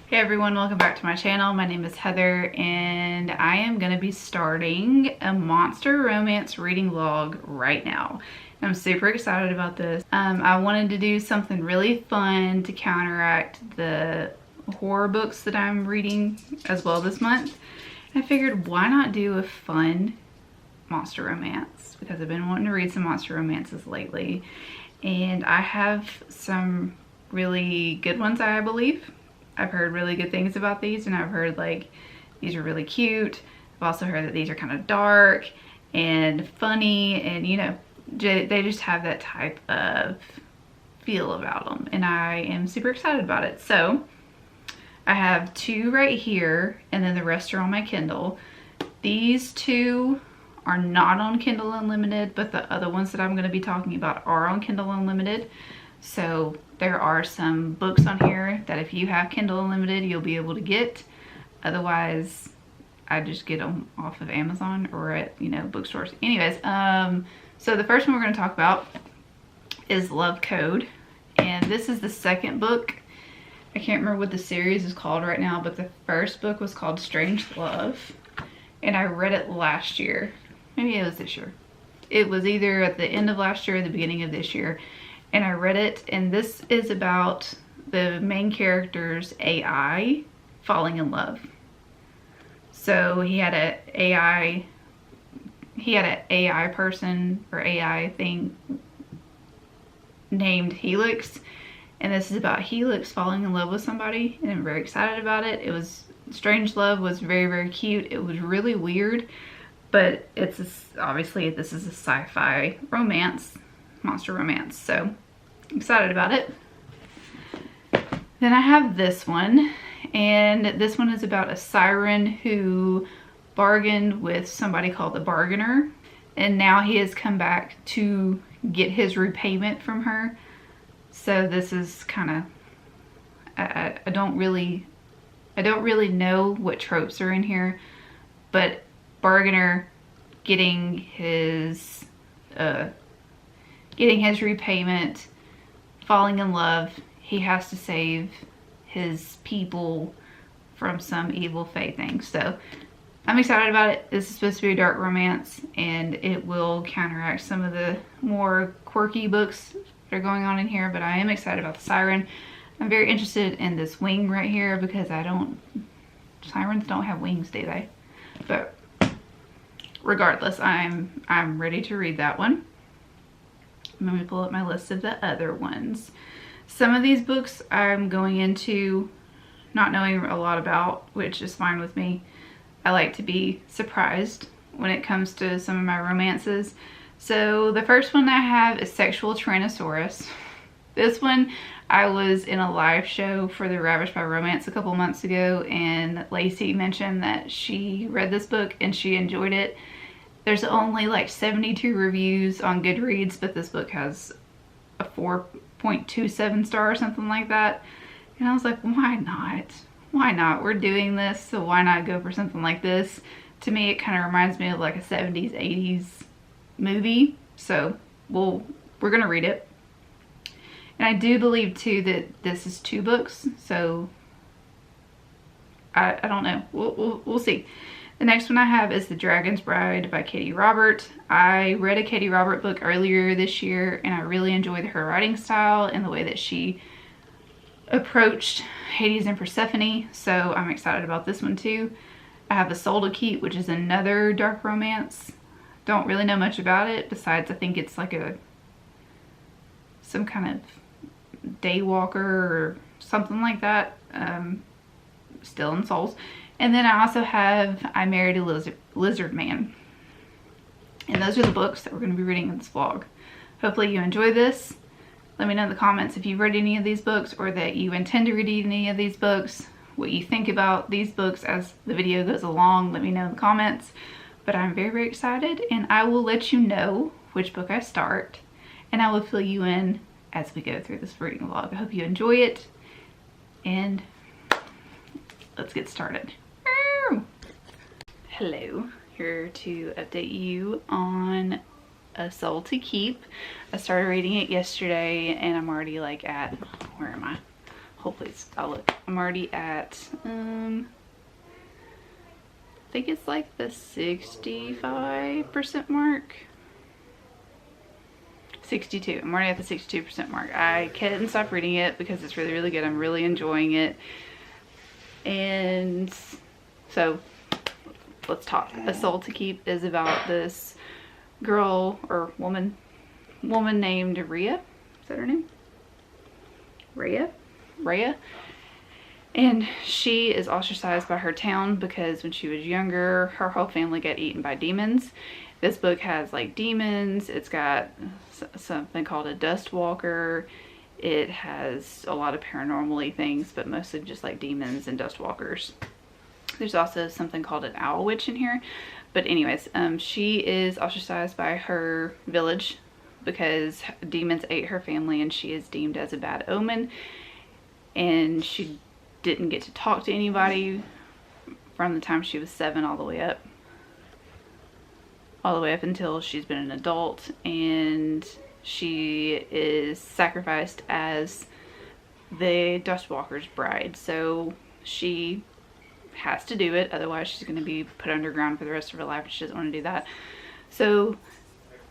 Hey everyone, welcome back to my channel. My name is Heather and I am going to be starting a monster romance reading vlog right now. I'm super excited about this. I wanted to do something really fun to counteract the horror books that I'm reading as well this month. I figured why not do a fun monster romance, because I've been wanting to read some monster romances lately and I have some really good ones, I believe. I've heard really good things about these, and I've heard like these are really cute. I've also heard that these are kind of dark and funny, and you know, they just have that type of feel about them, and I am super excited about it. So I have two right here, and then the rest are on my Kindle. These two are not on Kindle Unlimited, but the other ones that I'm going to be talking about are on Kindle Unlimited. So there are some books on here that if you have Kindle Unlimited, you'll be able to get. Otherwise, I just get them off of Amazon or at, you know, bookstores. Anyways, so the first one we're going to talk about is Love Code. And this is the second book. I can't remember what the series is called right now, but the first book was called Strange Love. And I read it last year. Maybe it was this year. It was either at the end of last year or the beginning of this year. And I read it, and this is about the main character's AI falling in love. So he had an AI person or AI thing named Helix, and this is about Helix falling in love with somebody, and I'm very excited about it. It was Strange Love was very, very cute. It was really weird, but obviously this is a sci-fi romance. Monster romance, so excited about it. Then I have this one, and this one is about a siren who bargained with somebody called the Bargainer, and now he has come back to get his repayment from her. So this is kind of I don't really know what tropes are in here, but Bargainer getting his repayment, falling in love, he has to save his people from some evil fae thing. So I'm excited about it. This is supposed to be a dark romance, and it will counteract some of the more quirky books that are going on in here, but I am excited about the siren. I'm very interested in this wing right here because sirens don't have wings, do they? But regardless, I'm ready to read that one. Let me pull up my list of the other ones. Some of these books I'm going into not knowing a lot about, which is fine with me. I like to be surprised when it comes to some of my romances. So the first one I have is Sexual Tyrannosaurus. This one, I was in a live show for the Ravished by Romance a couple months ago, and Lacey mentioned that she read this book and she enjoyed it. There's only like 72 reviews on Goodreads, but this book has a 4.27 star or something like that. And I was like, why not? Why not? We're doing this, so why not go for something like this? To me, it kind of reminds me of like a 70s, 80s movie. So we're going to read it. And I do believe too that this is 2 books. So I don't know. We'll see. The next one I have is The Dragon's Bride by Katie Robert. I read a Katie Robert book earlier this year, and I really enjoyed her writing style and the way that she approached Hades and Persephone, so I'm excited about this one too. I have A Soul to Keep, which is another dark romance. Don't really know much about it, besides I think it's like some kind of daywalker or something like that. Still in Souls. And then I also have I Married a Lizard Man. And those are the books that we're going to be reading in this vlog. Hopefully you enjoy this. Let me know in the comments if you've read any of these books or that you intend to read any of these books. What you think about these books as the video goes along. Let me know in the comments. But I'm very, very excited, and I will let you know which book I start. And I will fill you in as we go through this reading vlog. I hope you enjoy it. And let's get started. Hello, here to update you on A Soul to Keep. I started reading it yesterday and I'm already like at, where am I? hopefully I'm already at, I think it's like the 65% mark. 62. I'm already at the 62% mark. I couldn't stop reading it because it's really, really good. I'm really enjoying it. And so let's talk. A Soul to Keep is about this girl or woman named Rhea. Is that her name? Rhea. And she is ostracized by her town because when she was younger, her whole family got eaten by demons. This book has like demons. It's got something called a dust walker. It has a lot of paranormal-y things, but mostly just like demons and dust walkers. There's also something called an owl witch in here. But anyways, she is ostracized by her village because demons ate her family and she is deemed as a bad omen. And she didn't get to talk to anybody from the time she was 7 all the way up until she's been an adult, and she is sacrificed as the Dustwalker's bride. So she has to do it, otherwise she's going to be put underground for the rest of her life, and she doesn't want to do that. So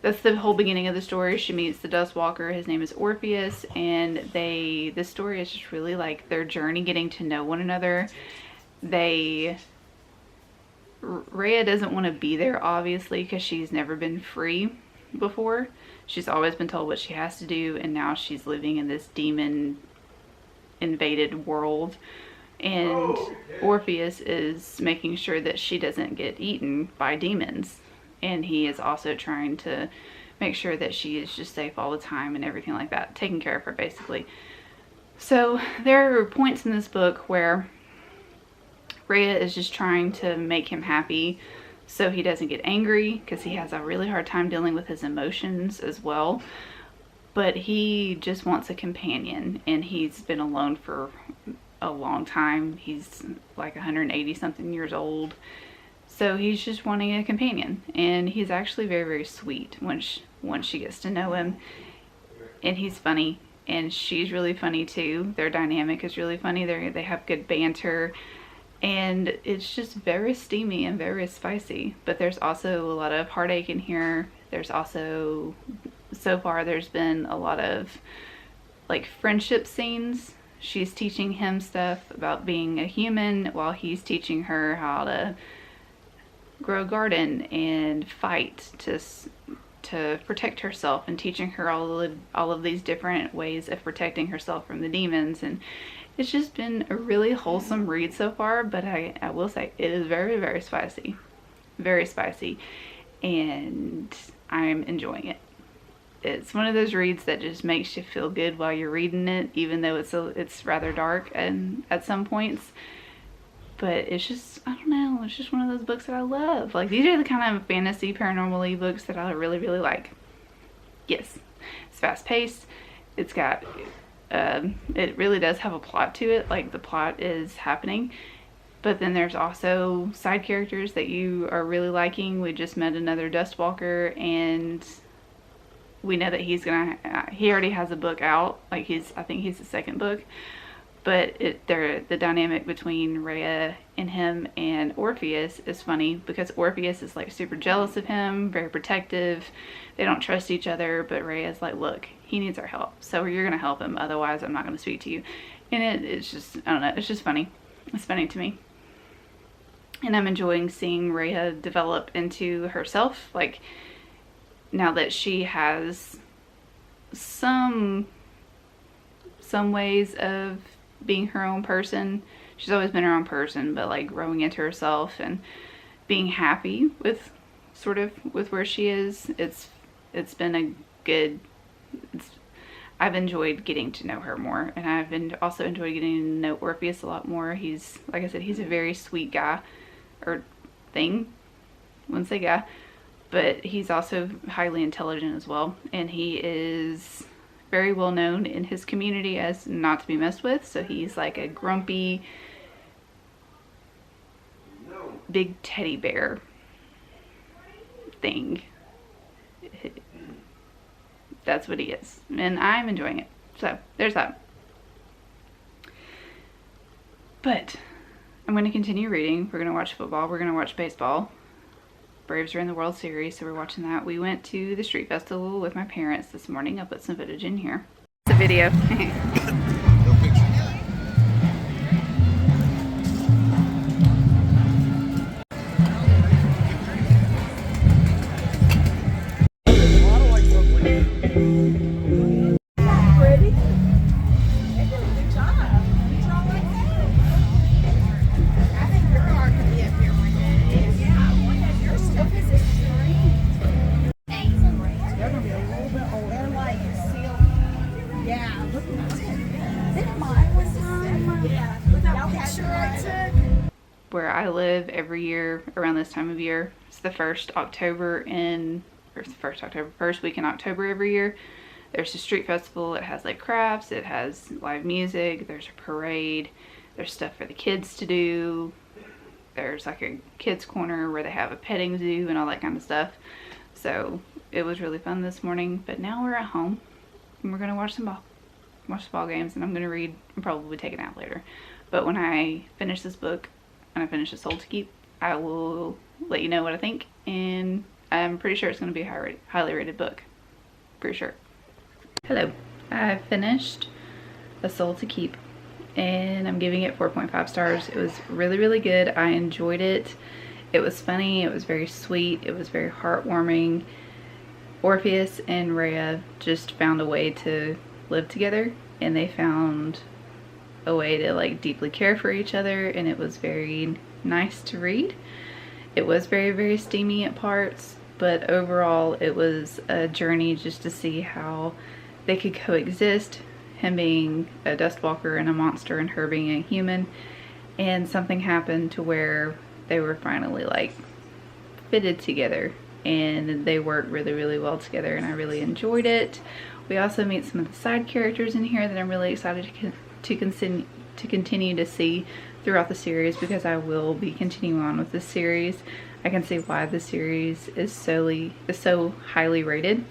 that's the whole beginning of the story. She meets the Dustwalker. His name is Orpheus, and this story is just really like their journey getting to know one another. Rhea doesn't want to be there, obviously, because she's never been free before. She's always been told what she has to do, and now she's living in this demon invaded world. And Orpheus is making sure that she doesn't get eaten by demons. And he is also trying to make sure that she is just safe all the time and everything like that. Taking care of her, basically. So there are points in this book where Rhea is just trying to make him happy so he doesn't get angry, because he has a really hard time dealing with his emotions as well. But he just wants a companion, and he's been alone for a long time. He's like 180 something years old. So he's just wanting a companion, and he's actually very, very sweet once she gets to know him. And he's funny, and she's really funny too. Their dynamic is really funny. They have good banter, and it's just very steamy and very spicy. But there's also a lot of heartache in here. There's also, so far, there's been a lot of like friendship scenes. She's teaching him stuff about being a human while he's teaching her how to grow a garden and fight to protect herself, and teaching her all of these different ways of protecting herself from the demons. And it's just been a really wholesome read so far, but I will say it is very, very spicy, and I'm enjoying it. It's one of those reads that just makes you feel good while you're reading it, even though it's rather dark and at some points. But it's just, I don't know, it's just one of those books that I love. Like, these are the kind of fantasy, paranormal-y books that I really, really like. Yes, it's fast-paced. It's got, it really does have a plot to it. Like, the plot is happening. But then there's also side characters that you are really liking. We just met another Dustwalker, and we know that he already has a book out. Like, I think he's the second book. But the dynamic between Rhea and him and Orpheus is funny, because Orpheus is like super jealous of him, very protective. They don't trust each other, but Rhea's like, look, he needs our help, so you're going to help him, otherwise I'm not going to speak to you. And it's just, I don't know, it's just funny. It's funny to me. And I'm enjoying seeing Rhea develop into herself. Like, now that she has some ways of being her own person. She's always been her own person, but like growing into herself and being happy with where she is. It's been a good, I've enjoyed getting to know her more, and I've also enjoyed getting to know Orpheus a lot more. He's, like I said, he's a very sweet guy, or thing, I wouldn't say guy, but he's also highly intelligent as well, and he is very well known in his community as not to be messed with. So he's like a grumpy big teddy bear thing. That's what he is, and I'm enjoying it. So there's that. But I'm going to continue reading. We're going to watch football. We're going to watch baseball. Braves are in the World Series, so we're watching that. We went to the street festival with my parents this morning. I'll put some footage in here. It's a video. Where I live every year around this time of year, it's the first week in October every year. There's a street festival. It has like crafts, it has live music, there's a parade, there's stuff for the kids to do, there's like a kids corner where they have a petting zoo and all that kind of stuff. So it was really fun this morning. But now we're at home and we're gonna watch the ball games, and I'm gonna read and probably take a nap later. But when I finish this book and I finish A Soul to Keep, I will let you know what I think, and I'm pretty sure it's going to be a highly rated book. Pretty sure. Hello. I finished A Soul to Keep and I'm giving it 4.5 stars. It was really, really good. I enjoyed it. It was funny. It was very sweet. It was very heartwarming. Orpheus and Rhea just found a way to live together, and they found a way to like deeply care for each other, and it was very nice to read. It was very, very steamy at parts, but overall it was a journey just to see how they could coexist, him being a dustwalker and a monster and her being a human. And something happened to where they were finally like fitted together, and they worked really, really well together, and I really enjoyed it. We also meet some of the side characters in here that I'm really excited to continue to see throughout the series, because I will be continuing on with this series. I can see why the series is so highly rated,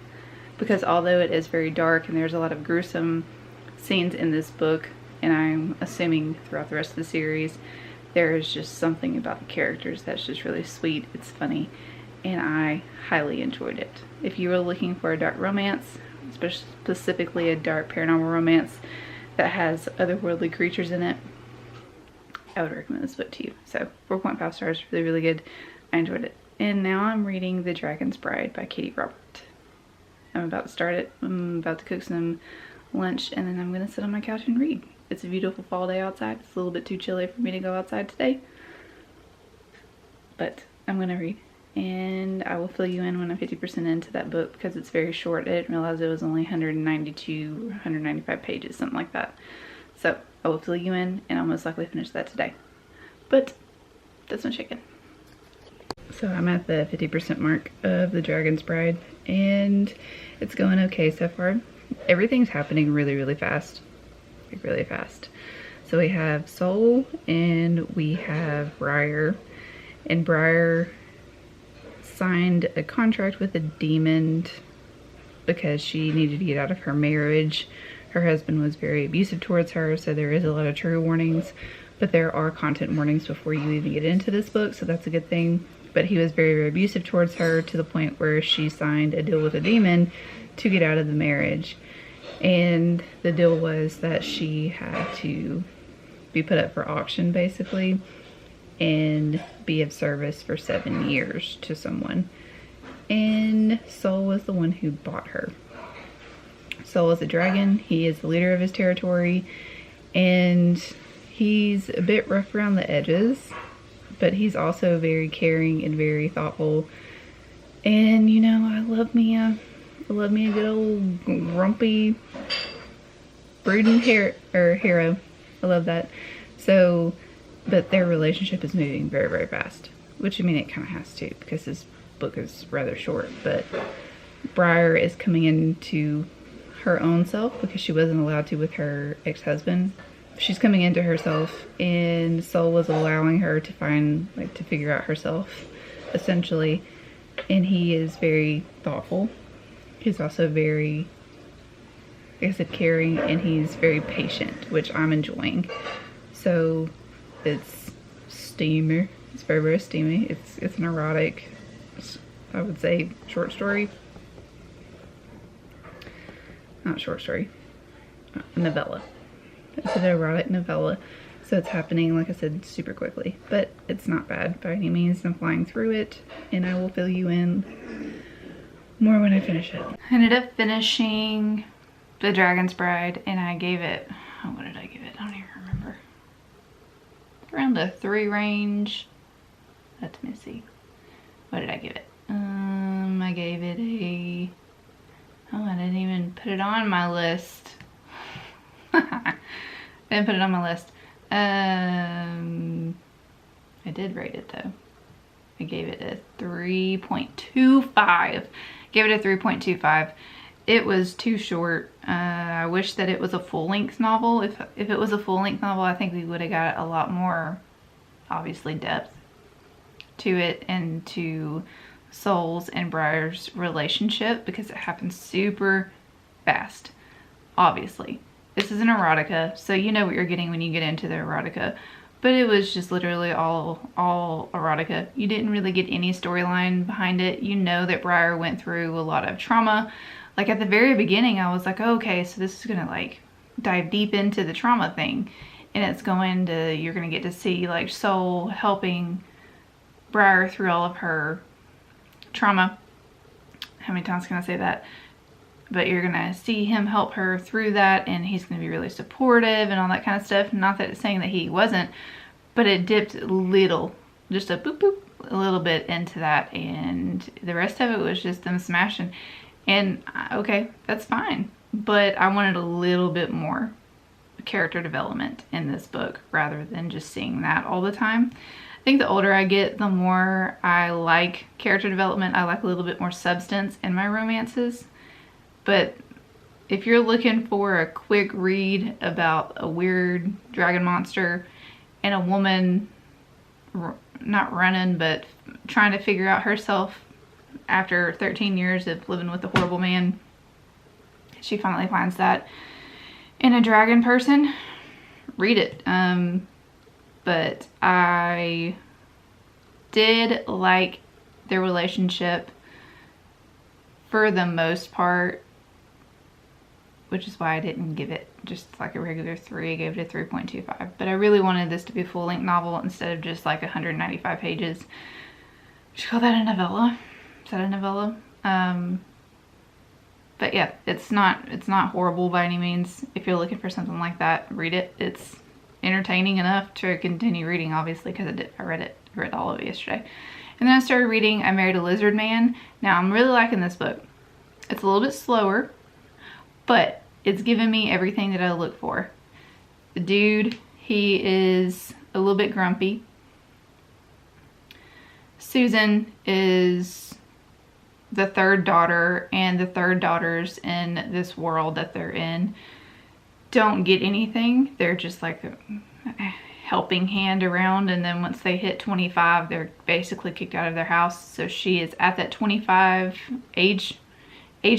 because although it is very dark and there's a lot of gruesome scenes in this book, and I'm assuming throughout the rest of the series, there is just something about the characters that's just really sweet. It's funny, and I highly enjoyed it. If you were looking for a dark romance, specifically a dark paranormal romance that has otherworldly creatures in it, I would recommend this book to you. So 4.5 stars, really, really good. I enjoyed it. And now I'm reading The Dragon's Bride by Katie Robert. I'm about to start it. I'm about to cook some lunch, and then I'm gonna sit on my couch and read. It's a beautiful fall day outside. It's a little bit too chilly for me to go outside today, but I'm gonna read, and I will fill you in when I'm 50% into that book, because it's very short. I didn't realize it was only 192 or 195 pages, something like that. So I will fill you in, and I'll most likely finish that today. But that's my chicken. So I'm at the 50% mark of The Dragon's Bride, and it's going okay so far. Everything's happening really, really fast. Like really fast. So we have Soul and we have Briar, and Briar signed a contract with a demon because she needed to get out of her marriage. Her husband was very abusive towards her, so there is a lot of trigger warnings, but there are content warnings before you even get into this book, so that's a good thing. But he was very, very abusive towards her, to the point where she signed a deal with a demon to get out of the marriage. And the deal was that she had to be put up for auction, basically, and be of service for 7 years to someone. And Soul was the one who bought her. Soul is a dragon. He is the leader of his territory, and he's a bit rough around the edges, but he's also very caring and very thoughtful. And you know, I love me a good old grumpy brooding hero. I love that. So, but their relationship is moving very, very fast, which, I mean, it kind of has to, because this book is rather short. But Briar is coming into her own self, because she wasn't allowed to with her ex-husband. She's coming into herself, and Soul was allowing her to to figure out herself, essentially. And he is very thoughtful. He's also very, like I said, caring, and he's very patient, which I'm enjoying. So It's steamy. It's very, very steamy. It's an erotic, I would say, short story. Not short story, novella. It's an erotic novella. So it's happening, like I said, super quickly. But it's not bad by any means. I'm flying through it, and I will fill you in more when I finish it. I ended up finishing The Dragon's Bride, and I gave it, oh, what did I give it? I don't even remember. Around the 3 range. Let me see. What did I give it? I gave it a, oh, I didn't even put it on my list. I didn't put it on my list. I did rate it though. I gave it a 3.25. Gave it a 3.25. It was too short. I wish that it was a full-length novel. If it was a full-length novel, I think we would have got a lot more, obviously, depth to it and to Souls and Briar's relationship, because it happens super fast, obviously. This is an erotica, so you know what you're getting when you get into the erotica. But it was just literally all erotica. You didn't really get any storyline behind it. You know that Briar went through a lot of trauma. Like at the very beginning, I was like, oh, okay, so this is gonna like dive deep into the trauma thing. And it's going to, you're gonna get to see like Soul helping Briar through all of her trauma. How many times can I say that? But you're gonna see him help her through that, and he's gonna be really supportive and all that kind of stuff. Not that it's saying that he wasn't, but it dipped a little, just a boop boop, a little bit into that, and the rest of it was just them smashing. And okay, that's fine, but I wanted a little bit more character development in this book rather than just seeing that all the time. I think the older I get, the more I like character development. I like a little bit more substance in my romances. But if you're looking for a quick read about a weird dragon monster and a woman not running, but trying to figure out herself after 13 years of living with a horrible man, she finally finds that in a dragon person, read it. But I did like their relationship for the most part, which is why I didn't give it just like a regular 3. I gave it a 3.25. But I really wanted this to be a full-length novel instead of just like 195 pages. Should you call that a novella? Is that a novella? But yeah, it's not horrible by any means. If you're looking for something like that, read it. It's entertaining enough to continue reading, obviously, because I read all of it yesterday. And then I started reading I Married a Lizard Man. Now I'm really liking this book. It's a little bit slower, but it's given me everything that I look for. The dude, he is a little bit grumpy. Susan is the third daughter, and the third daughters in this world that they're in don't get anything. They're just like a helping hand around, and then once they hit 25, they're basically kicked out of their house. So she is at that 25 age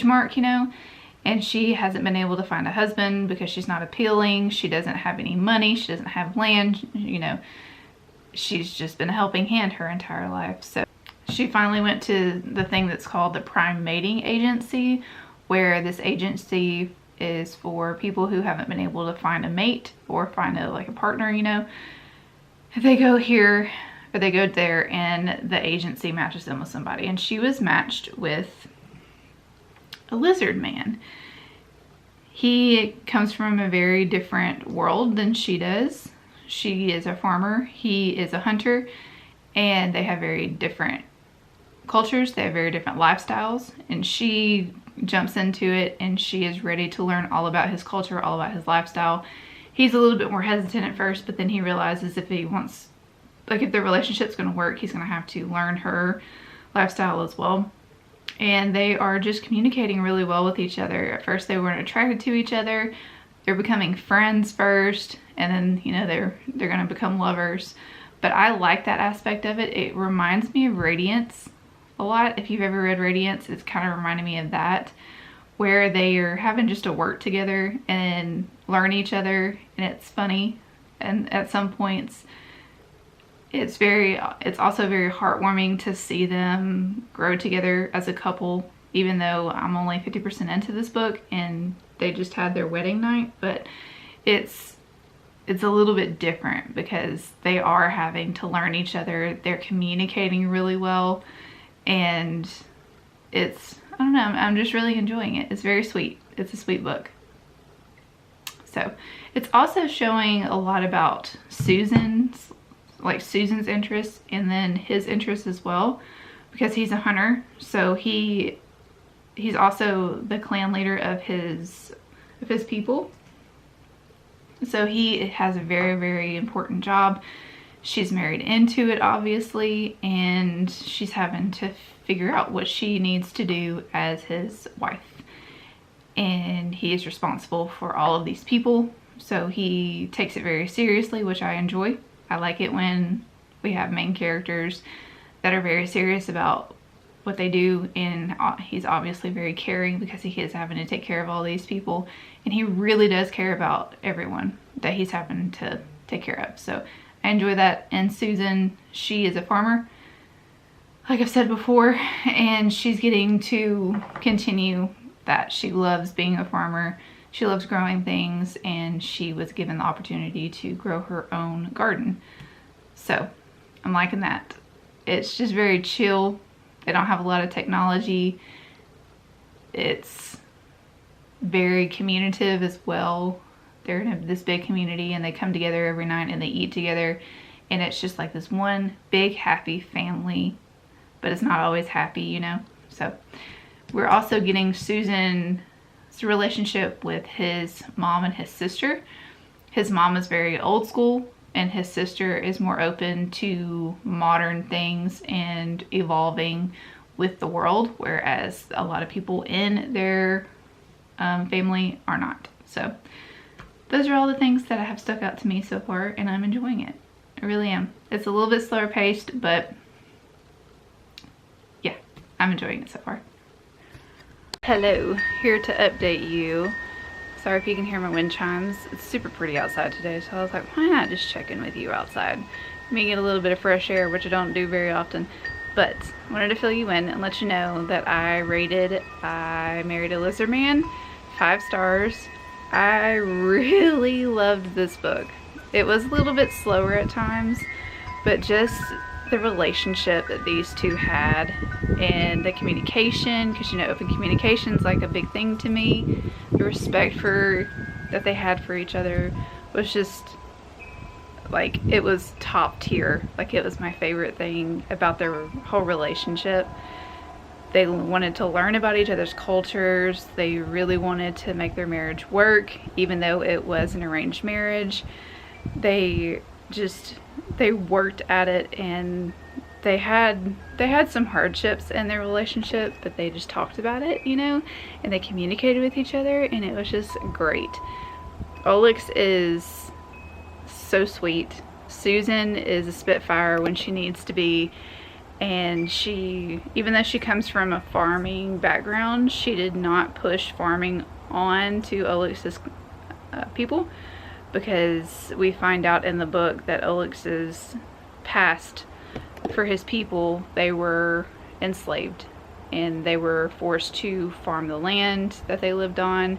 mark, you know, and she hasn't been able to find a husband because she's not appealing. She doesn't have any money. She doesn't have land, you know. She's just been a helping hand her entire life. So she finally went to the thing that's called the Prime Mating Agency, where this agency is for people who haven't been able to find a mate or find a partner, you know. They go here or they go there, and the agency matches them with somebody. And she was matched with a lizard man. He comes from a very different world than she does. She is a farmer, he is a hunter, and they have very different cultures. They have very different lifestyles, and she jumps into it, and she is ready to learn all about his culture, all about his lifestyle. He's a little bit more hesitant at first, but then he realizes if he wants, like, if their relationship's going to work, he's going to have to learn her lifestyle as well. And they are just communicating really well with each other. At first they weren't attracted to each other. They're becoming friends first, and then, you know, they're going to become lovers. But I like that aspect of it. It reminds me of Radiance a lot. If you've ever read Radiance, it's kind of reminding me of that, where they are having just to work together and learn each other, and it's funny. And at some points it's also very heartwarming to see them grow together as a couple, even though I'm only 50% into this book and they just had their wedding night. But it's a little bit different because they are having to learn each other. They're communicating really well, and I don't know, I'm just really enjoying it. It's very sweet. It's a sweet book. So it's also showing a lot about Susan's interests, and then his interests as well, because he's a hunter. So he's also the clan leader of his people. So he has a very, very important job. She's married into it, obviously, and she's having to figure out what she needs to do as his wife. And he is responsible for all of these people, so he takes it very seriously, which I enjoy. I like it when we have main characters that are very serious about what they do, and he's obviously very caring because he is having to take care of all these people, and he really does care about everyone that he's having to take care of. So I enjoy that. And Susan, she is a farmer, like I've said before, and she's getting to continue that. She loves being a farmer. She loves growing things, and she was given the opportunity to grow her own garden. So I'm liking that. It's just very chill. They don't have a lot of technology. It's very communicative as well. They're in this big community, and they come together every night and they eat together, and it's just like this one big happy family, but it's not always happy, you know. So we're also getting Susan's relationship with his mom and his sister. His mom is very old school, and his sister is more open to modern things and evolving with the world, whereas a lot of people in their family are not. So those are all the things that have stuck out to me so far, and I'm enjoying it. I really am. It's a little bit slower paced, but yeah, I'm enjoying it so far. Hello, here to update you. Sorry if you can hear my wind chimes. It's super pretty outside today, so I was like, why not just check in with you outside? Let me get a little bit of fresh air, which I don't do very often. But I wanted to fill you in and let you know that I Married a Lizard Man 5 stars. I really loved this book. It was a little bit slower at times, but just the relationship that these two had and the communication, because you know, open communication is like a big thing to me. The respect that they had for each other was just like, it was top tier. Like, it was my favorite thing about their whole relationship. They wanted to learn about each other's cultures. They really wanted to make their marriage work, even though it was an arranged marriage. They worked at it, and they had some hardships in their relationship, but they just talked about it, you know, and they communicated with each other, and it was just great. Olix is so sweet. Susan is a spitfire when she needs to be, and even though she comes from a farming background, she did not push farming on to Olix's people, because we find out in the book that Olix's past, for his people, they were enslaved and they were forced to farm the land that they lived on,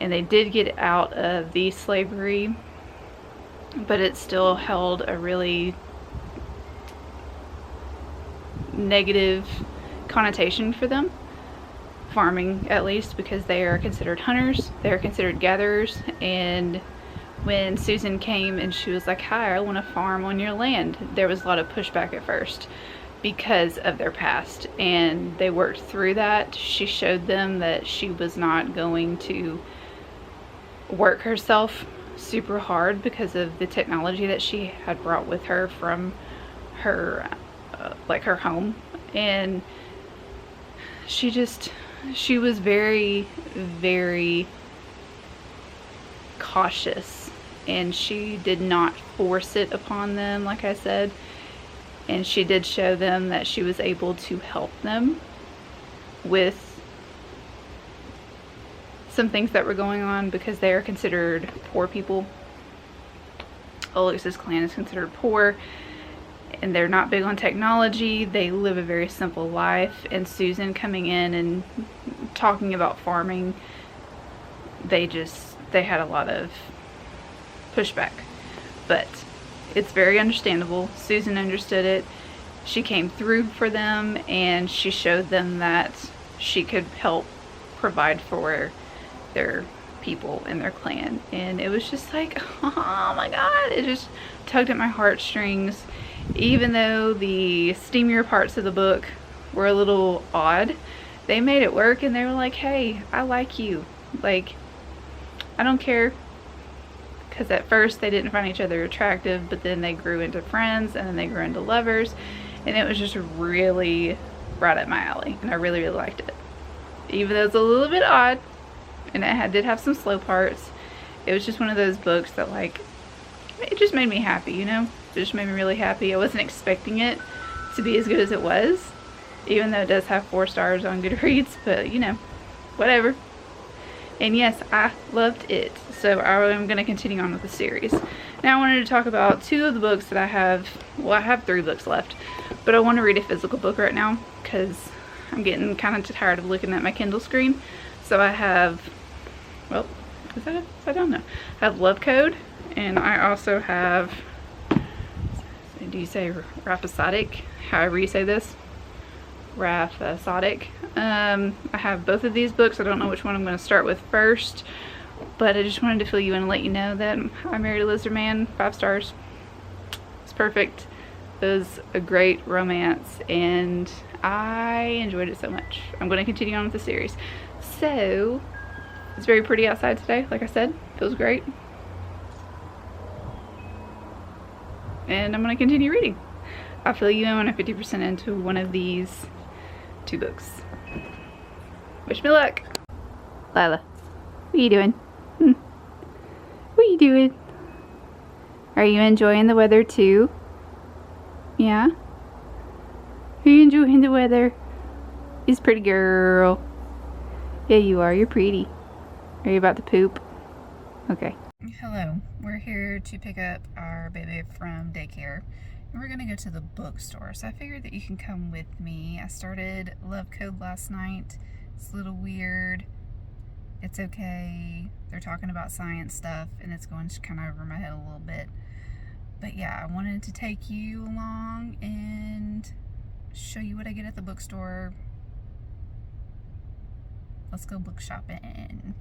and they did get out of the slavery, but it still held a really negative connotation for them, farming at least, because they are considered hunters, they are considered gatherers. And when Susan came and she was like, hi, I want to farm on your land, there was a lot of pushback at first because of their past, and they worked through that. She showed them that she was not going to work herself super hard because of the technology that she had brought with her from her her home, and she was very, very cautious, and she did not force it upon them, like I said. And she did show them that she was able to help them with some things that were going on, because they are considered poor people. Olix's clan is considered poor, and they're not big on technology. They live a very simple life, and Susan coming in and talking about farming, they had a lot of pushback, but it's very understandable. Susan understood it. She came through for them, and she showed them that she could help provide for their people and their clan, and it was just like, oh my god, it just tugged at my heartstrings. Even though the steamier parts of the book were a little odd, they made it work, and they were like, hey, I like you, like, I don't care. Because at first they didn't find each other attractive, but then they grew into friends, and then they grew into lovers, and it was just really right up my alley, and I really liked it. Even though it's a little bit odd, and it did have some slow parts, it was just one of those books that, like, it just made me happy, you know? It just made me really happy. I wasn't expecting it to be as good as it was, even though it does have 4 stars on Goodreads, but, you know, whatever. And yes, I loved it. So I'm going to continue on with the series. Now I wanted to talk about 2 of the books that I have. Well, I have 3 books left, but I want to read a physical book right now because I'm getting kind of tired of looking at my Kindle screen. So I have, well, is that it? I don't know. I have Love Code, and I also have, do you say Rhapsodic? However you say this. Rhapsodic. I have both of these books. I don't know which one I'm going to start with first, but I just wanted to fill you in and let you know that I Married a Lizard Man, 5 stars. It's perfect. It was a great romance, and I enjoyed it so much. I'm going to continue on with the series. So, it's very pretty outside today, like I said. Feels great. And I'm going to continue reading. I'll fill you in when I'm 50% into one of these 2 books. Wish me luck. Lila, what are you doing? What are you doing? Are you enjoying the weather too? Yeah? Are you enjoying the weather? You're a pretty girl. Yeah, you are. You're pretty. Are you about to poop? Okay. Hello. We're here to pick up our baby from daycare. And we're gonna go to the bookstore. So I figured that you can come with me. I started Love Code last night. It's a little weird. It's okay. They're talking about science stuff, and it's going kind of over my head a little bit. But yeah, I wanted to take you along and show you what I get at the bookstore. Let's go book shopping.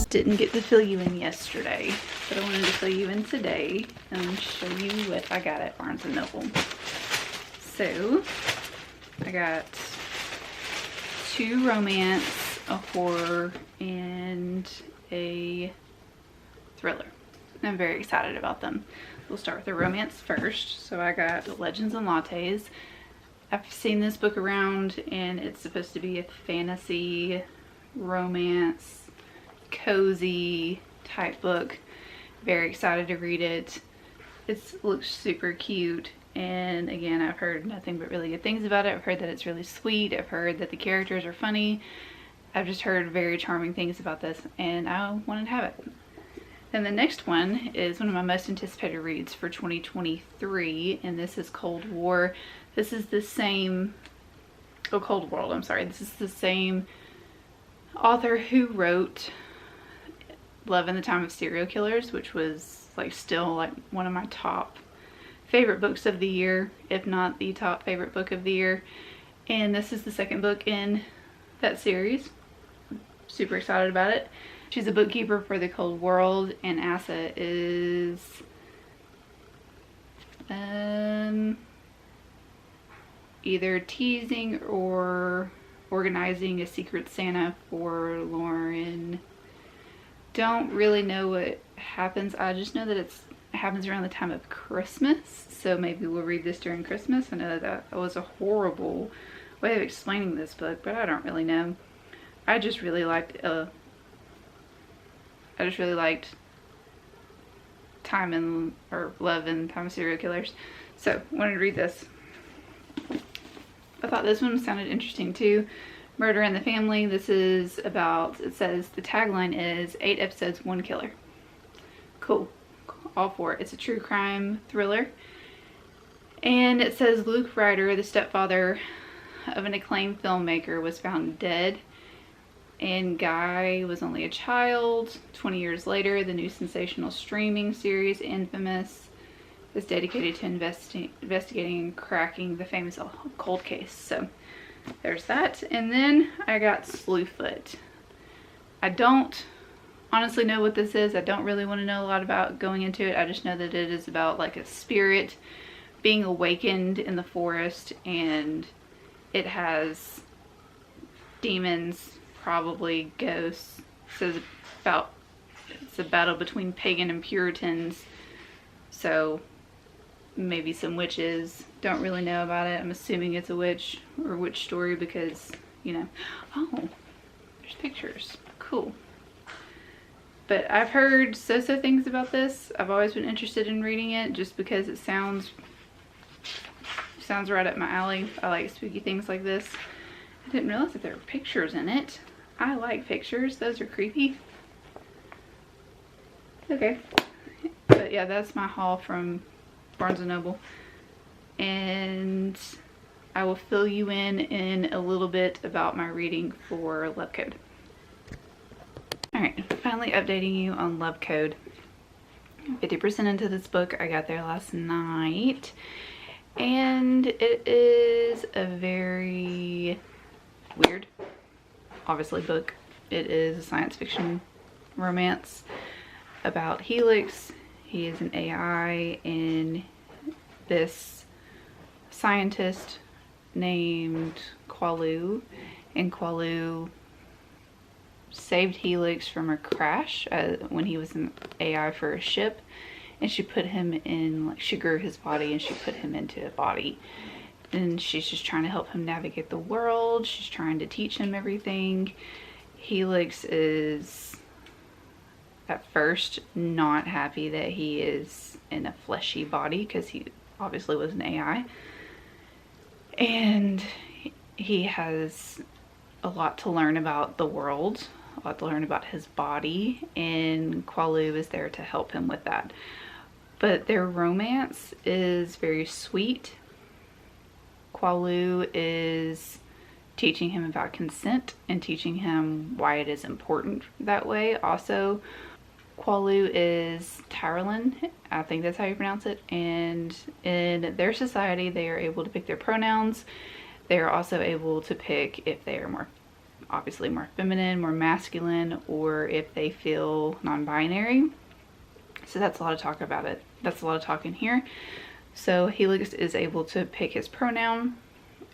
Didn't get to fill you in yesterday, but I wanted to fill you in today and show you what I got at Barnes & Noble. So, I got 2 romance, a horror, and a thriller. I'm very excited about them. We'll start with the romance first. So I got Legends and Lattes. I've seen this book around, and it's supposed to be a fantasy romance cozy type book. Very excited to read it. It looks super cute, and again, I've heard nothing but really good things about it. I've heard that it's really sweet. I've heard that the characters are funny. I've just heard very charming things about this, and I wanted to have it. Then the next one is one of my most anticipated reads for 2023, and this is Cold War. This is the same, Cold World, I'm sorry. This is the same author who wrote Love in the Time of Serial Killers, which was like still like one of my top favorite books of the year, if not the top favorite book of the year. And this is the second book in that series. Super excited about it. She's a bookkeeper for the Cold World, and Asa is either teasing or organizing a secret Santa for Lauren. Don't really know what happens. I just know that it happens around the time of Christmas, so maybe we'll read this during Christmas. I know that was a horrible way of explaining this book, but I don't really know. I just really liked Love and Time of Serial Killers, so wanted to read this. I thought this one sounded interesting too. Murder in the Family. This is about, it says the tagline is 8 episodes, 1 killer. Cool. All for it. It's a true crime thriller. And it says Luke Ryder, the stepfather of an acclaimed filmmaker, was found dead. And Guy was only a child. 20 years later, the new sensational streaming series Infamous is dedicated to investigating and cracking the famous cold case. So there's that. And then I got Slewfoot. I don't honestly know what this is. I don't really want to know a lot about going into it. I just know that it is about like a spirit being awakened in the forest, and it has demons, probably ghosts. So it's a battle between pagan and Puritans. So maybe some witches. Don't really know about it. I'm assuming it's a witch or witch story because, you know. Oh, there's pictures. Cool. But I've heard so-so things about this. I've always been interested in reading it just because it sounds right up my alley. I like spooky things like this. I didn't realize that there were pictures in it. I like pictures. Those are creepy. Okay. But yeah, that's my haul from Barnes & Noble. And I will fill you in a little bit about my reading for Love Code. Alright, finally updating you on Love Code. 50% into this book. I got there last night. And it is a very weird, obviously, book. It is a science fiction romance about Helix. He is an AI, and this scientist named Qualu, and Qualu saved Helix from a crash when he was an AI for a ship, and she put him in, like, she grew his body and she put him into a body, and she's just trying to help him navigate the world. She's trying to teach him everything. Helix is at first not happy that he is in a fleshy body because he obviously was an AI, and he has a lot to learn about the world, a lot to learn about his body, and Qualu is there to help him with that. But their romance is very sweet. Qualu is teaching him about consent and teaching him why it is important that way. Also, Qualu is Tyrannosaurus, I think that's how you pronounce it, and in their society they are able to pick their pronouns. They are also able to pick if they are obviously more feminine, more masculine, or if they feel non-binary. So that's a lot of talk about it. That's a lot of talk in here. So Helix is able to pick his pronoun,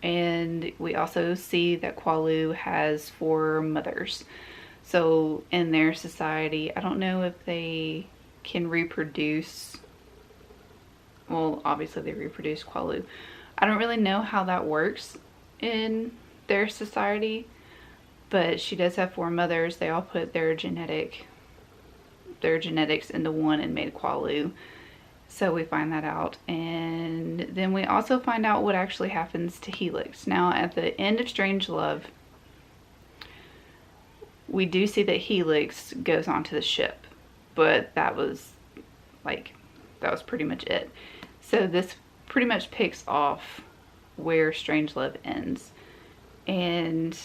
and we also see that Qualu has 4 mothers. So in their society, I don't know if they can reproduce. Well, obviously they reproduce Qualu. I don't really know how that works in their society, but she does have 4 mothers. They all put their genetics into one and made Qualu. So we find that out, and then we also find out what actually happens to Helix. Now at the end of Strangelove, we do see that Helix goes onto the ship, but that was pretty much it. So this pretty much picks off where Strangelove ends, and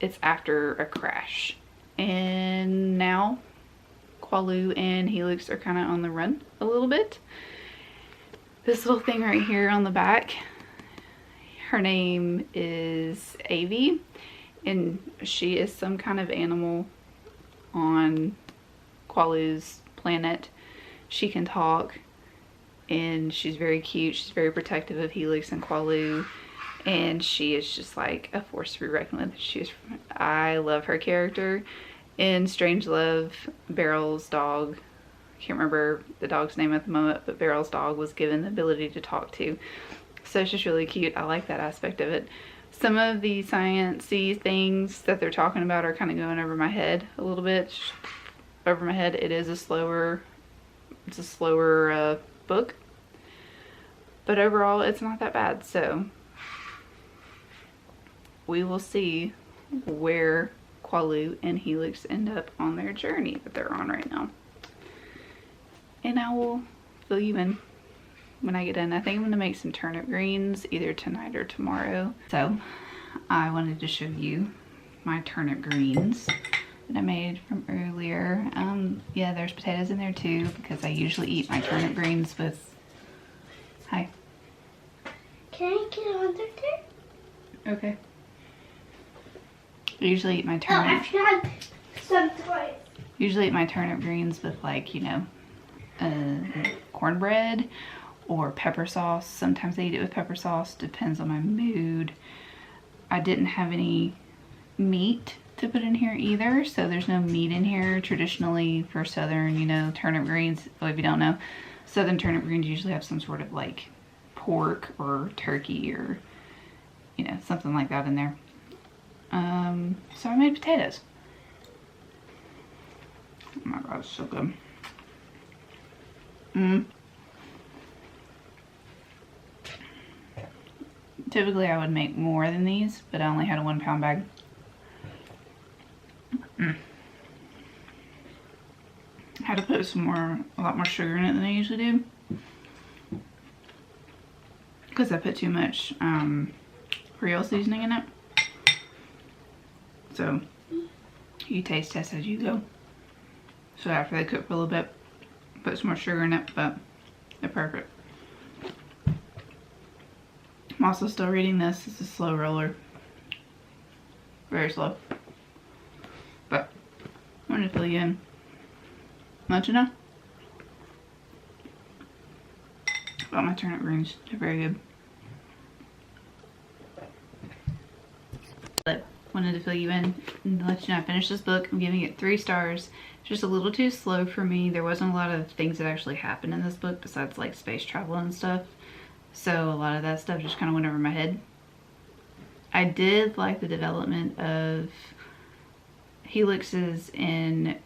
it's after a crash. And now Qualu and Helix are kind of on the run a little bit. This little thing right here on the back, her name is Avi, and she is some kind of animal on Qualu's planet. She can talk, and she's very cute. She's very protective of Helix and Qualu, and she is just like a force to be reckoned with. I love her character. In Strangelove, Beryl's dog, I can't remember the dog's name at the moment, but Beryl's dog was given the ability to talk to. So it's just really cute. I like that aspect of it. Some of the science-y things that they're talking about are kind of going over my head a little bit. Over my head. It's a slower book. But overall, it's not that bad. So we will see where Qualu and Helix end up on their journey that they're on right now. And I will fill you in when I get done. I think I'm going to make some turnip greens either tonight or tomorrow. So I wanted to show you my turnip greens that I made from earlier. Yeah, there's potatoes in there too, because I usually eat my turnip greens with... Hi. Can I get under there? Okay. I usually eat my turnip... Oh, I found some toys. Usually eat my turnip greens with, like, you know, cornbread or pepper sauce. Sometimes I eat it with pepper sauce. Depends on my mood. I didn't have any meat to put in here either, so there's no meat in here. Traditionally for southern, you know, turnip greens, well, if you don't know, southern turnip greens usually have some sort of like pork or turkey or, you know, something like that in there. So I made potatoes. Oh my god, it's so good. Typically I would make more than these, but I only had a 1 pound bag. I had to put a lot more sugar in it than I usually do, because I put too much Creole seasoning in it. So you taste test as you go. So after they cook for a little bit, put some more sugar in it, but they're perfect. I'm also still reading this. It's a slow roller. Very slow. But I'm gonna fill you in. Let you know about my turnip greens. They're very good. But wanted to fill you in and let you know I finished this book. I'm giving it 3 stars. It's just a little too slow for me. There wasn't a lot of things that actually happened in this book besides like space travel and stuff. So a lot of that stuff just kind of went over my head. I did like the development of Helix's and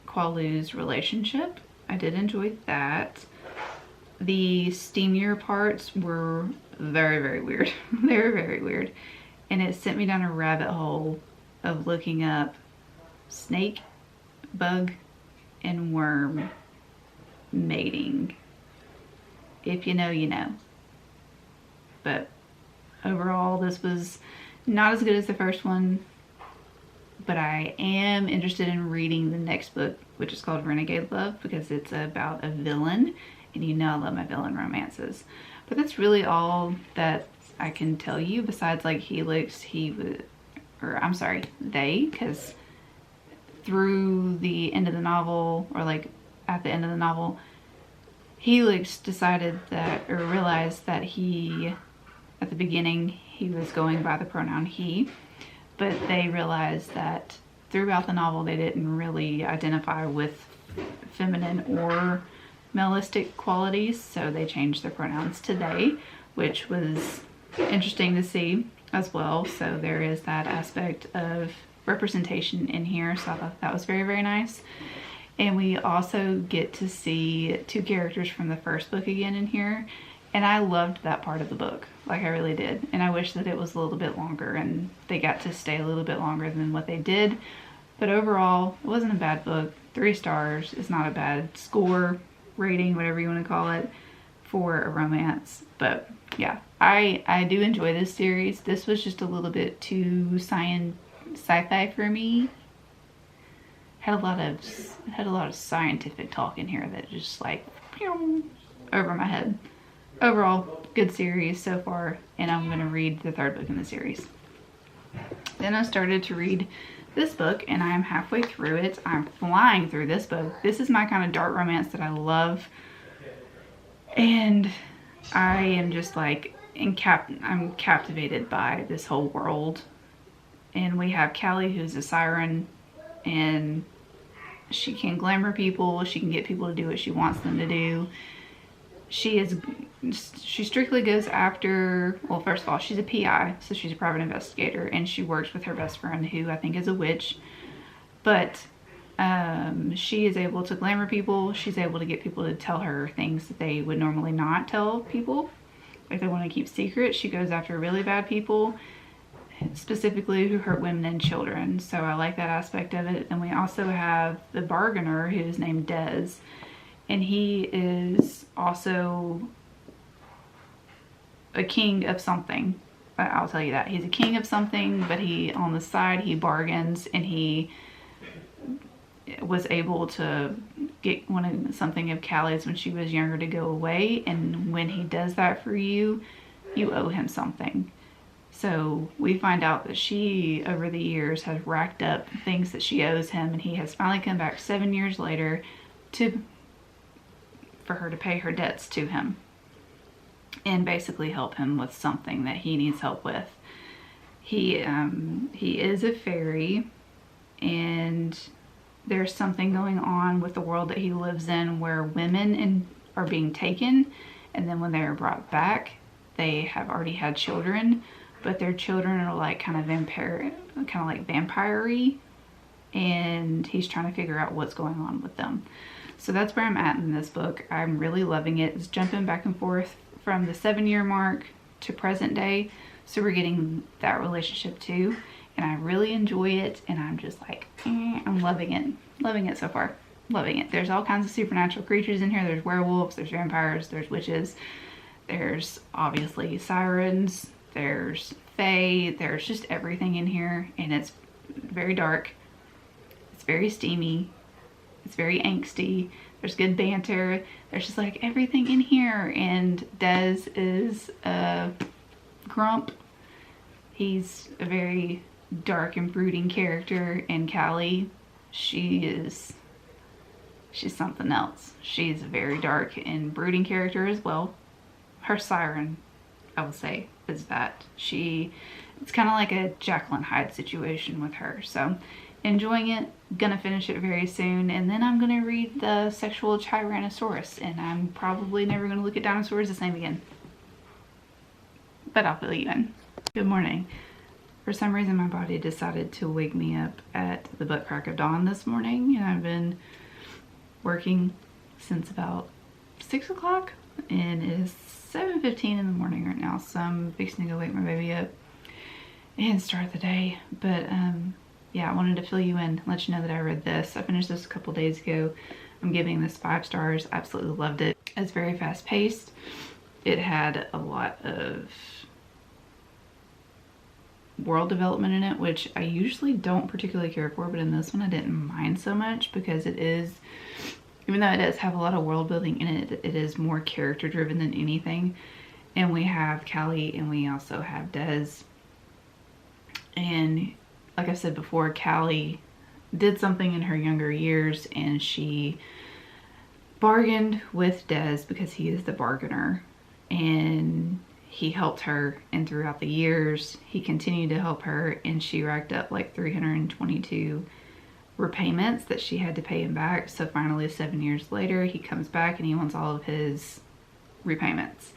Qualu's relationship. I did enjoy that. The steamier parts were very, very weird. They were very weird. And it sent me down a rabbit hole of looking up snake, bug, and worm mating. If you know, you know. But overall, this was not as good as the first one. But I am interested in reading the next book, which is called Renegade Love, because it's about a villain. And you know I love my villain romances. But that's really all that I can tell you, besides like Helix, they, because through the end of the novel, or like at the end of the novel, Helix decided that, or realized that he, at the beginning, he was going by the pronoun he, but they realized that throughout the novel they didn't really identify with feminine or maleistic qualities, so they changed their pronouns to they, which was interesting to see as well. So there is that aspect of representation in here, so I thought that was very, very nice. And we also get to see two characters from the first book again in here. And I loved that part of the book. Like, I really did. And I wish that it was a little bit longer and they got to stay a little bit longer than what they did. But overall, it wasn't a bad book. 3 stars is not a bad score, rating, whatever you want to call it, for a romance. But yeah, I do enjoy this series. This was just a little bit too sci-fi for me. Had a lot of scientific talk in here that just like over my head. Overall, good series so far, and I'm gonna read the 3rd book in the series. Then I started to read this book, and I am halfway through it. I'm flying through this book. This is my kind of dark romance that I love, and I am just like I'm captivated by this whole world. And we have Callie, who's a siren, and she can glamour people. She can get people to do what she wants them to do. She strictly goes after, well, first of all, she's a PI, so she's a private investigator, and she works with her best friend, who I think is a witch. But she is able to glamour people. She's able to get people to tell her things that they would normally not tell people. If they want to keep secrets, she goes after really bad people, specifically who hurt women and children. So I like that aspect of it. And we also have the bargainer, who's named Des. And he is also a king of something. I'll tell you that. He's a king of something, but on the side, he bargains, and he was able to get something of Callie's when she was younger to go away. And when he does that for you, you owe him something. So we find out that she, over the years, has racked up things that she owes him, and he has finally come back 7 years later for her to pay her debts to him and basically help him with something that he needs help with. He is a fairy, and there's something going on with the world that he lives in where women are being taken, and then when they're brought back, they have already had children, but their children are like kind of vampire-y, and he's trying to figure out what's going on with them. So that's where I'm at in this book. I'm really loving it. It's jumping back and forth from the 7-year mark to present day. So we're getting that relationship too. And I really enjoy it. And I'm just like, I'm loving it. Loving it so far. Loving it. There's all kinds of supernatural creatures in here. There's werewolves, there's vampires, there's witches. There's obviously sirens. There's fae. There's just everything in here. And it's very dark. It's very steamy. It's very angsty. There's good banter. There's just like everything in here. And Des is a grump. He's a very dark and brooding character. And Callie, she's something else. She's a very dark and brooding character as well. Her siren, I would say, is that. It's kind of like a Jekyll and Hyde situation with her. So enjoying it. Gonna finish it very soon, and then I'm gonna read the sexual Tyrannosaurus, and I'm probably never gonna look at dinosaurs the same again, but I'll fill you in. Good morning. For some reason my body decided to wake me up at the butt crack of dawn this morning, and I've been working since about 6 o'clock, and it is 7:15 in the morning right now, so I'm fixing to go wake my baby up and start the day. But yeah, I wanted to fill you in, let you know that I read this. I finished this a couple days ago. I'm giving this 5 stars. Absolutely loved it. It's very fast paced. It had a lot of world development in it, which I usually don't particularly care for, but in this one I didn't mind so much, because it is, even though it does have a lot of world building in it, it is more character driven than anything. And we have Callie, and we also have Des. And like I said before, Callie did something in her younger years, and she bargained with Des because he is the bargainer, and he helped her, and throughout the years he continued to help her, and she racked up like 322 repayments that she had to pay him back. So finally, 7 years later, he comes back and he wants all of his repayments.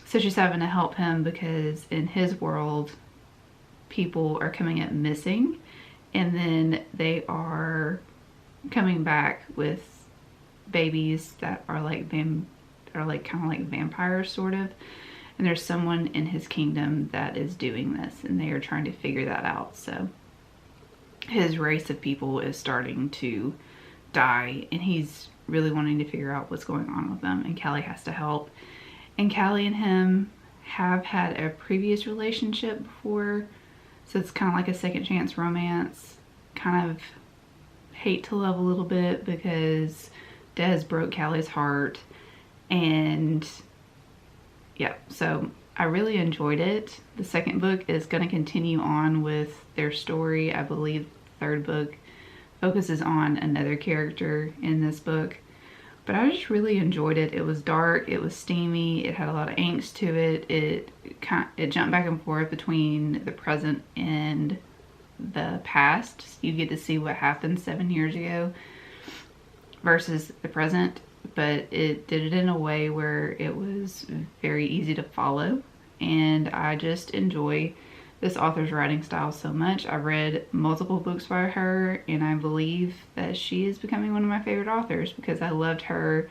So she's having to help him because in his world, people are coming up missing, and then they are coming back with babies that are like kind of like vampires, sort of. And there's someone in his kingdom that is doing this, and they are trying to figure that out. So his race of people is starting to die, and he's really wanting to figure out what's going on with them, and Callie has to help. And Callie and him have had a previous relationship before, so it's kind of like a second chance romance. Kind of hate to love a little bit because Des broke Callie's heart, and yeah, so I really enjoyed it. The second book is going to continue on with their story. I believe the third book focuses on another character in this book. But I just really enjoyed it. It was dark, it was steamy, it had a lot of angst to it. It jumped back and forth between the present and the past. So you get to see what happened 7 years ago versus the present. But it did it in a way where it was very easy to follow, and I just enjoy this author's writing style so much. I've read multiple books by her, and I believe that she is becoming one of my favorite authors because I loved her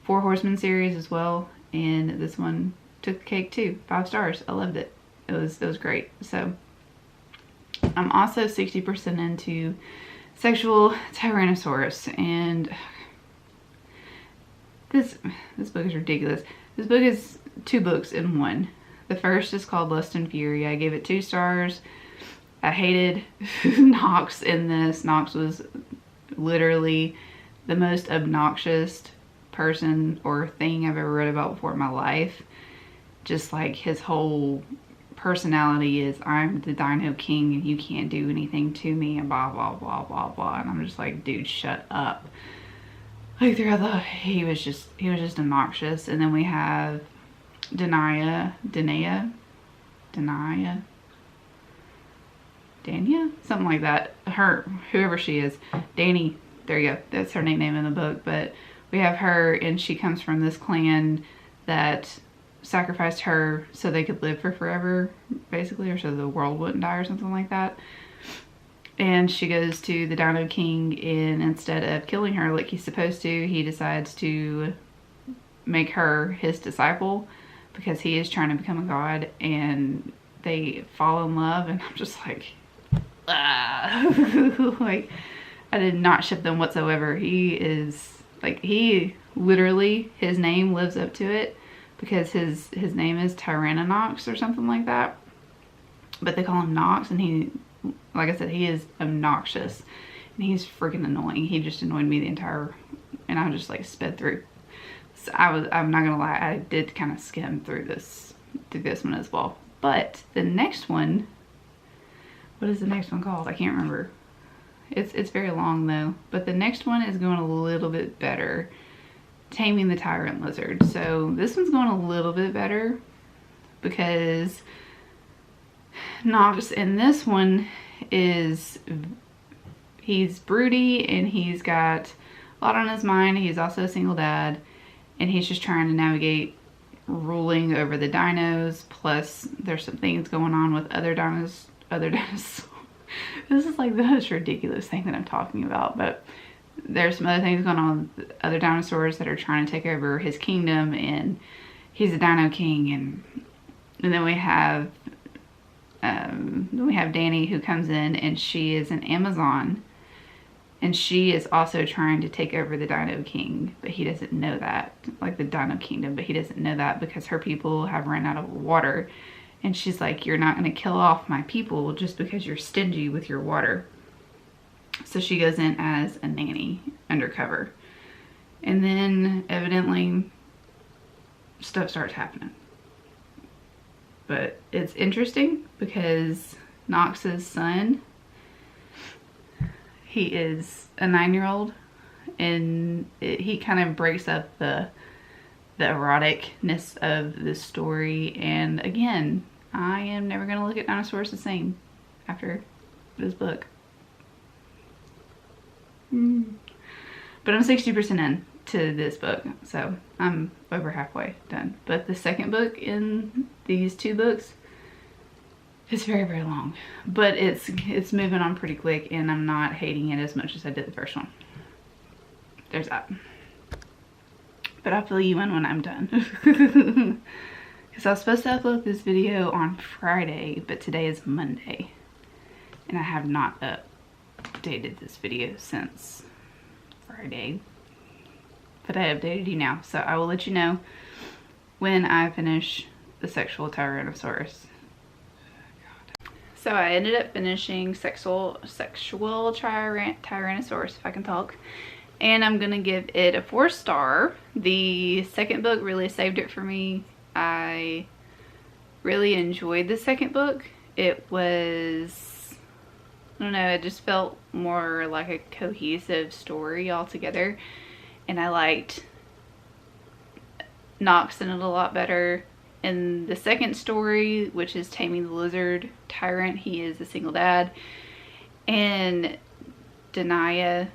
Four Horsemen series as well, and this one took the cake too. 5 stars. I loved it. It was great. So I'm also 60% into sexual Tyrannosaurus, and this book is ridiculous. This book is 2 books in one. The first is called Lust and Fury. I gave it 2 stars. I hated Knox in this. Knox was literally the most obnoxious person or thing I've ever read about before in my life. Just like his whole personality is, I'm the Dino King and you can't do anything to me, and blah blah blah blah blah. And I'm just like, dude, shut up. Like throughout the, he was just obnoxious. And then we have Dania, something like that. Whoever she is, Dani. There you go. That's her nickname in the book. But we have her, and she comes from this clan that sacrificed her so they could live for forever, basically, or so the world wouldn't die or something like that. And she goes to the Dino King, and instead of killing her like he's supposed to, he decides to make her his disciple because he is trying to become a god, and they fall in love, and I'm just like, ah. Like, I did not ship them whatsoever. He is, like, he literally, his name lives up to it because his name is Tyrannosaurus or something like that. But they call him Nox, and he, like I said, he is obnoxious, and he's freaking annoying. He just annoyed me the entire, and I just like sped through. So I'm not gonna lie, I did kind of skim through this one as well. But the next one, what is the next one called? I can't remember. It's very long though. But the next one is going a little bit better. Taming the Tyrant Lizard. So this one's going a little bit better because Knox in this one is, he's broody and he's got a lot on his mind. He's also a single dad, and he's just trying to navigate ruling over the dinos, plus there's some things going on with other dinos. This is like the most ridiculous thing that I'm talking about, but there's some other things going on with other dinosaurs that are trying to take over his kingdom, and he's a Dino King. And then we have Dani, who comes in, and she is an Amazon, and she is also trying to take over the Dino King, but he doesn't know that, like the Dino Kingdom, but he doesn't know that because her people have run out of water. And she's like, you're not going to kill off my people just because you're stingy with your water. So she goes in as a nanny undercover. And then evidently stuff starts happening. But it's interesting because Knox's son, he is a 9-year-old, and he kind of breaks up the eroticness of the story. And again, I am never going to look at dinosaurs the same after this book. But I'm 60% in to this book, so I'm over halfway done. But the second book in these 2 books is very, very long, but it's moving on pretty quick, and I'm not hating it as much as I did the first one. there's that. But I'll fill you in when I'm done. Because I was supposed to upload this video on Friday, but today is Monday. And I have not updated this video since Friday. But I updated you now, so I will let you know when I finish the sexual Tyrannosaurus. So I ended up finishing sexual Tyrannosaurus, if I can talk. And I'm gonna give it a 4-star. The second book really saved it for me. I really enjoyed the second book. It was, I don't know, it just felt more like a cohesive story altogether. And I liked Nox in it a lot better. In the second story, which is Taming the Lizard Tyrant, he is a single dad. And Dania,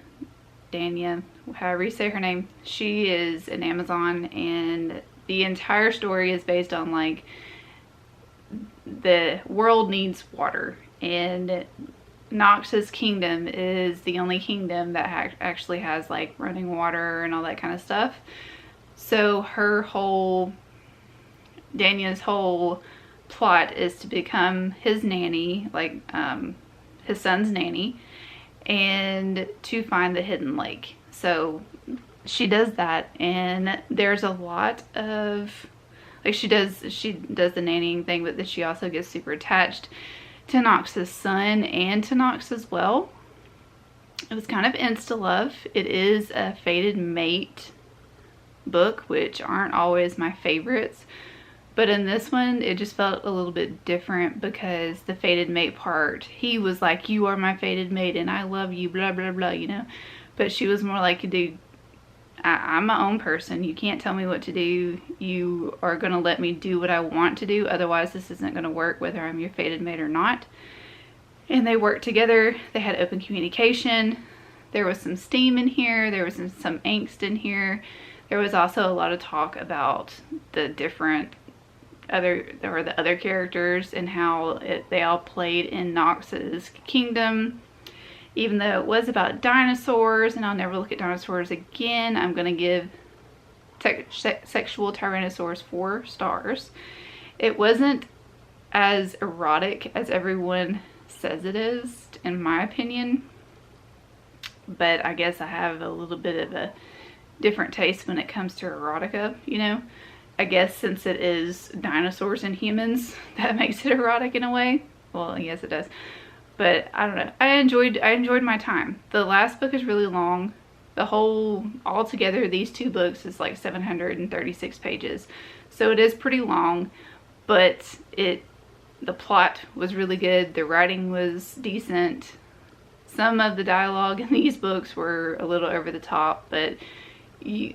however you say her name, she is an Amazon, and the entire story is based on like the world needs water, and Nox's kingdom is the only kingdom that actually has like running water and all that kind of stuff. So Dania's whole plot is to become his nanny, like his son's nanny, and to find the hidden lake. So she does that, and there's a lot of, like, she does the nannying thing, but then she also gets super attached to Nox's son and to Nox as well. It was kind of insta love. It is a fated mate book, which aren't always my favorites. But in this one, it just felt a little bit different because the fated mate part, he was like, you are my fated mate and I love you, blah, blah, blah, you know. But she was more like, dude, I'm my own person. You can't tell me what to do. You are going to let me do what I want to do. Otherwise, this isn't going to work, whether I'm your fated mate or not. And they worked together. They had open communication. There was some steam in here. There was some angst in here. There was also a lot of talk about the other characters and how they all played in Nox's kingdom. Even though it was about dinosaurs, and I'll never look at dinosaurs again, I'm gonna give Sexual Tyrannosaurus 4 stars. It wasn't as erotic as everyone says it is, in my opinion, but I guess I have a little bit of a different taste when it comes to erotica, you know. I guess since it is dinosaurs and humans, that makes it erotic in a way. Well, yes it does. But I don't know. I enjoyed my time. The last book is really long. Altogether, these two books is like 736 pages. So it is pretty long, but the plot was really good. The writing was decent. Some of the dialogue in these books were a little over the top, but you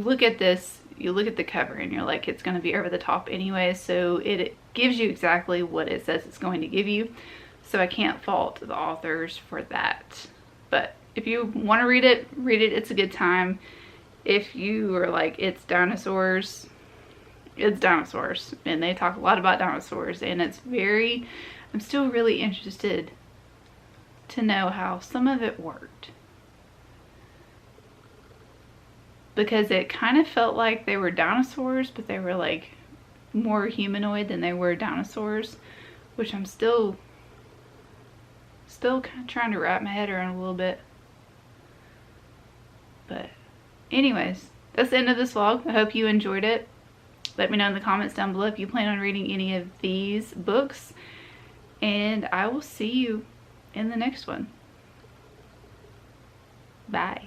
look at this, you look at the cover and you're like, it's going to be over the top anyway. So it gives you exactly what it says it's going to give you. So I can't fault the authors for that. But if you want to read it, it's a good time. If you are like, it's dinosaurs, and they talk a lot about dinosaurs, and I'm still really interested to know how some of it worked, because it kind of felt like they were dinosaurs, but they were like more humanoid than they were dinosaurs, which I'm still kind of trying to wrap my head around a little bit. But anyways, that's the end of this vlog. I hope you enjoyed it. Let me know in the comments down below if you plan on reading any of these books, and I will see you in the next one. Bye.